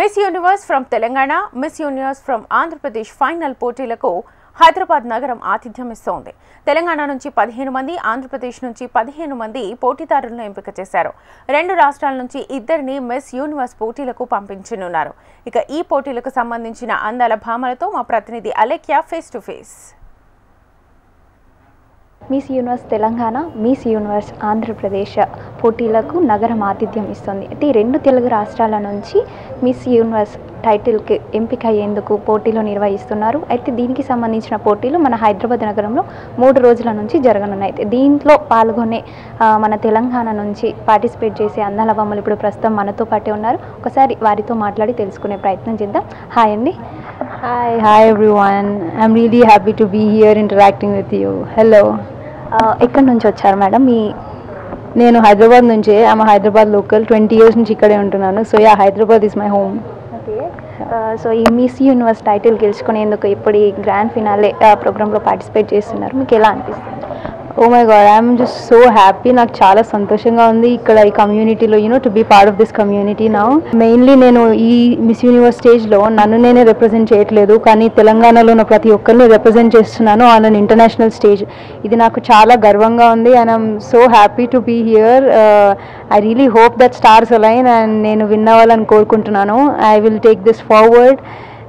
Miss universe from Telangana, miss universe from Andhra Pradesh final పోటీలకు హైదరాబాద్ నగరం ఆతిథ్యం ఇస్తోంది. తెలంగాణ నుంచి 15 మంది, ఆంధ్రప్రదేశ్ నుంచి 15 మంది పోటీదారులను ఎంపిక చేశారు. 2 రాష్ట్రాల నుంచి 2 మిస్ యూనివర్స్ పోటీలకు పంపించనున్నారు. ఇక ఈ పోటీలకు సంబంధించిన అందాల భామలతో మా ప్రతినిధి Alekhya face to face. Miss universe Telangana, miss universe Andhra Pradesh పోటీలకు నగరం ఆతిథ్యం ఇస్తుంది. అయితే ఈ 2 తెలుగు రాష్ట్రాల నుంచి మిస్ యూనివర్స్ టైటిల్కి ఎంపిక అయ్యేందుకు పోటీలు నిర్వహిస్తున్నారు. అయితే దీనికి సంబంధించిన పోటీలు మన హైదరాబాద్ నగరంలో 3 రోజుల నుంచి జరగనున్నాయి. అయితే దీంట్లో పాల్గొనే మన తెలంగాణ నుంచి పార్టిసిపేట్ చేసే అందాల బొమ్మలు ఇప్పుడు ప్రస్తుతం మనతో పాటే ఉన్నారు. ఒకసారి వారితో మాట్లాడి తెలుసుకునే ప్రయత్నం చేద్దాం. హాయ్ అండి. Hi everyone. I'm really happy to be here interacting with you. Hello. ఎక్కడి నుంచి వచ్చారు మేడం? నేను హైదరాబాద్ నుంచే. I'm Hyderabad local. 20 years నుంచి ఇక్కడే ఉంటున్నాను. So Hyderabad is my home. So ఈ మిస్ యూనివర్స్ టైటిల్ గెలుచుకునేందుకు ఇప్పుడు ఈ గ్రాండ్ ఫినాలే ప్రోగ్రాంలో పార్టిసిపేట్ చేస్తున్నారు. మీకు ఎలా అనిపిస్తుంది? Oh my God, I'm just so happy. నాకు చాలా సంతోషంగా ఉంది ఇక్కడ ఈ కమ్యూనిటీలో to be part of this community now. Mainly నేను ఈ మిస్ యూనివర్స్ స్టేజ్లో నన్ను నేనే రిప్రజెంట్ చేయట్లేదు, కానీ తెలంగాణలో ఉన్న ప్రతి ఒక్కరిని రిప్రజెంట్ చేస్తున్నాను ఆన్ అన్ ఇంటర్నేషనల్ స్టేజ్. ఇది నాకు చాలా గర్వంగా ఉంది and I'm so happy to be here. I really hope that stars align and నేను విన్ అవ్వాలని కోరుకుంటున్నాను. I will take this forward.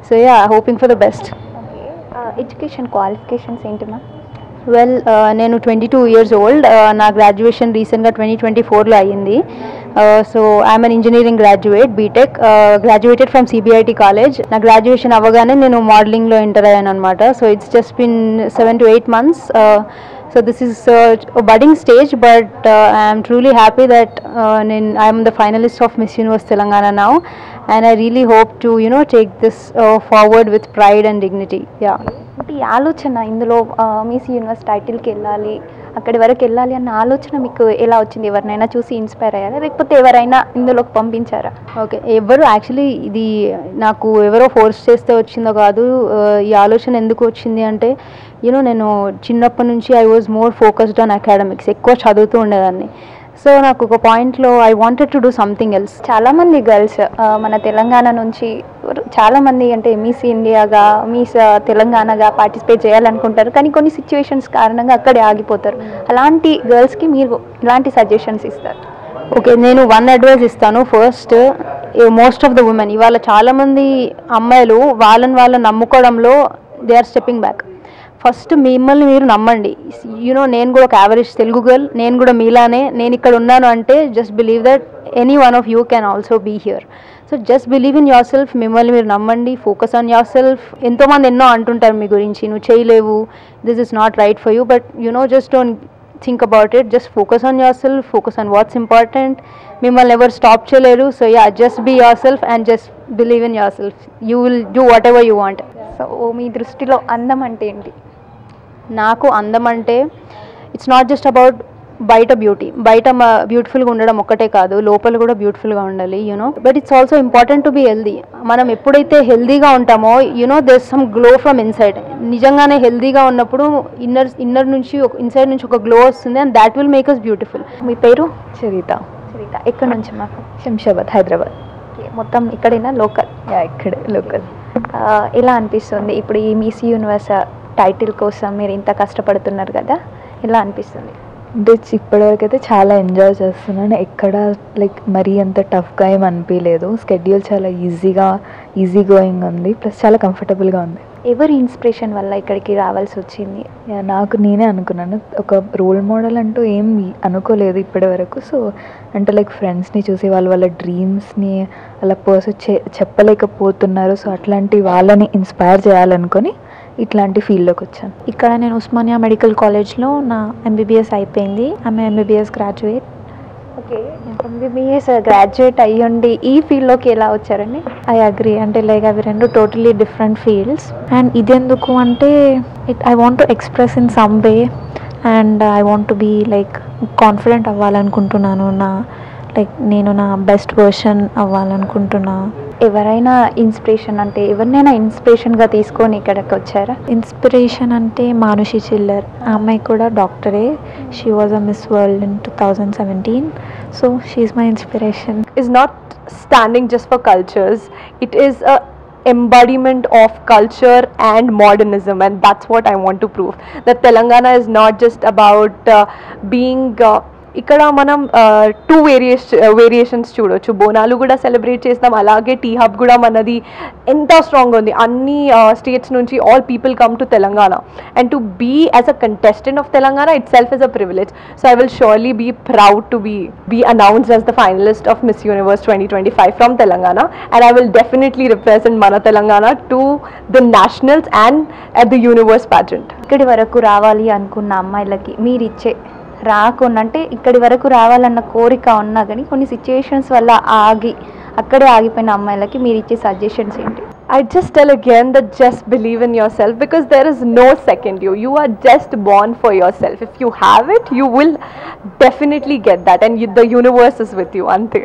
So hoping for the best. Education qualifications ఏంటి ma'am? Well, నేను 22 years old. నా graduation రీసెంట్గా 2024లో అయ్యింది. So I'm an engineering graduate, BTech, graduated from CBIT college. నా గ్రాడ్యుయేషన్ అవ్వగానే నేను మోడలింగ్లో ఎంటర్ అయ్యాను అనమాట. So it's just been 7 to 8 months. So this is a budding stage, but I am truly happy that I am the finalist of Miss Universe Telangana now, and I really hope to take this forward with pride and dignity. Yeah. ఈ ఆలోచన ఇందులో miss universe టైటిల్కి వెళ్ళాలి, అక్కడి వరకు వెళ్ళాలి అన్న ఆలోచన మీకు ఎలా వచ్చింది? ఎవరినైనా చూసి ఇన్స్పైర్ అయ్యారా, లేకపోతే ఎవరైనా ఇందులోకి పంపించారా? ఓకే, ఎవరు యాక్చువల్లీ ఇది నాకు ఎవరో ఫోర్స్ చేస్తే వచ్చిందో కాదు. ఈ ఆలోచన ఎందుకు వచ్చింది అంటే నేను చిన్నప్పటి నుంచి I was more focused on academics, ఎక్కువ చదువుతూ ఉండేదాన్ని. సో నాకు ఒక పాయింట్లో I wanted to do something else. చాలామంది గర్ల్స్ మన తెలంగాణ నుంచి చాలామంది అంటే మిస్ ఇండియాగా, మిస్ తెలంగాణగా పార్టిసిపేట్ చేయాలనుకుంటారు, కానీ కొన్ని సిచ్యువేషన్స్ కారణంగా అక్కడే ఆగిపోతారు. అలాంటి గర్ల్స్కి మీరు ఇలాంటి సజెషన్స్ ఇస్తారు? ఓకే, నేను 1 advice ఇస్తాను. First, most of the women ఇవాళ చాలామంది అమ్మాయిలు వాళ్ళని నమ్ముకోవడంలో they are stepping back. First మిమ్మల్ని మీరు నమ్మండి. నేను కూడా ఒక యావరేజ్ తెలుగు గర్ల్, నేను కూడా మీలానే నేను ఇక్కడ ఉన్నాను అంటే just believe that any one of you can also be here. So just believe in yourself. మిమ్మల్ని మీరు నమ్మండి, ఫోకస్ ఆన్ యువర్ సెల్ఫ్. ఎంతోమంది ఎన్నో అంటుంటారు మీ గురించి, నువ్వు చేయలేవు, this is not right for you, but just don't think about it. Just focus on yourself, focus on what's important. మిమ్మల్ని ఎవరు స్టాప్ చేయలేరు. So just be yourself and just believe in yourself. You will do whatever you want. So మీ దృష్టిలో అందం అంటే ఏంటి? నాకు అందం అంటే ఇట్స్ నాట్ జస్ట్ అబౌట్ బయట బ్యూటీ. బయట బ్యూటిఫుల్గా ఉండడం ఒక్కటే కాదు, లోపల కూడా బ్యూటిఫుల్గా ఉండాలి. But it's also important to be healthy. మనం ఎప్పుడైతే హెల్దీగా ఉంటామో there some glow from inside. నిజంగానే హెల్దీగా ఉన్నప్పుడు ఇన్నర్ నుంచి ఇన్సైడ్ నుంచి ఒక గ్లో వస్తుంది and that will make us beautiful. మీ పేరు? చరిత. ఎక్కడి నుంచి? మాకు శంషాబాద్, హైదరాబాద్. మొత్తం ఇక్కడైనా లోకల్? ఇక్కడే లోకల్. ఎలా అనిపిస్తుంది ఇప్పుడు ఈ మిస్ యూనివర్స్ టైటిల్ కోసం మీరు ఇంత కష్టపడుతున్నారు కదా, ఎలా అనిపిస్తుంది? అంటే ఇప్పటివరకు అయితే చాలా ఎంజాయ్ చేస్తున్నాను. ఎక్కడ మరీ అంత టఫ్గా ఏం అనిపించలేదు. స్కెడ్యూల్ చాలా ఈజీ గోయింగ్ ఉంది, ప్లస్ చాలా కంఫర్టబుల్గా ఉంది. ఎవరి ఇన్స్పిరేషన్ వల్ల ఇక్కడికి రావాల్సి వచ్చింది? నాకు నేనే అనుకున్నాను. ఒక రోల్ మోడల్ అంటూ ఏం అనుకోలేదు ఇప్పటి వరకు. సో అంటే ఫ్రెండ్స్ని చూసి వాళ్ళ డ్రీమ్స్ని అలా చెప్పలేకపోతున్నారు. సో అట్లాంటి వాళ్ళని ఇన్స్పైర్ చేయాలనుకొని ఇట్లాంటి ఫీల్డ్లోకి వచ్చాను. ఇక్కడ నేను ఉస్మానియా మెడికల్ కాలేజ్లో నా MBBS అయిపోయింది. ఆమె MBBS graduate. Okay, MBBS graduate అయ్యండి ఈ ఫీల్డ్లోకి ఎలా వచ్చారండి? I agree. అంటే అవి 2 టోటలీ డిఫరెంట్ ఫీల్డ్స్. అండ్ ఇదెందుకు అంటే I want to express in some way and I want to be confident అవ్వాలనుకుంటున్నాను. నేను నా బెస్ట్ వర్షన్ అవ్వాలనుకుంటున్నా. ఎవరైనా ఇన్స్పిరేషన్ అంటే ఎవరినైనా ఇన్స్పిరేషన్గా తీసుకొని ఇక్కడికి వచ్చారా? ఇన్స్పిరేషన్ అంటే మానుషి చిల్లర్, ఆ అమ్మాయి కూడా డాక్టరే. She was a miss world in 2017. So she is my inspiration. Is not standing just for cultures, it is a embodiment of culture and modernism, and that's what I want to prove, that Telangana is not just about being ఇక్కడ మనం two variations చూడొచ్చు. బోనాలు కూడా celebrate చేస్తాం, అలాగే tea hub కూడా మనది ఎంత స్ట్రాంగ్గా ఉంది. అన్ని స్టేట్స్ నుంచి all people come to Telangana, and to be as a contestant of Telangana itself is a privilege. So I will surely be proud to be announced as the finalist of Miss Universe 2025 from Telangana, and I will definitely represent మన Telangana to the nationals and at the universe pageant. ఇక్కడి వరకు రావాలి అనుకున్న అమ్మాయిలకి మీరు ఇచ్చే రాకుండా అంటే ఇక్కడి వరకు రావాలన్న కోరిక ఉన్నా కానీ కొన్ని సిచ్యుయేషన్స్ వల్ల అక్కడే ఆగిపోయిన అమ్మాయిలకి మీరు ఇచ్చే సజెషన్స్ ఏంటి? I just tell again that just believe in yourself, because there is no second you. You are just born for yourself. If you have it, you will definitely get that, and the universe is with you. Ante.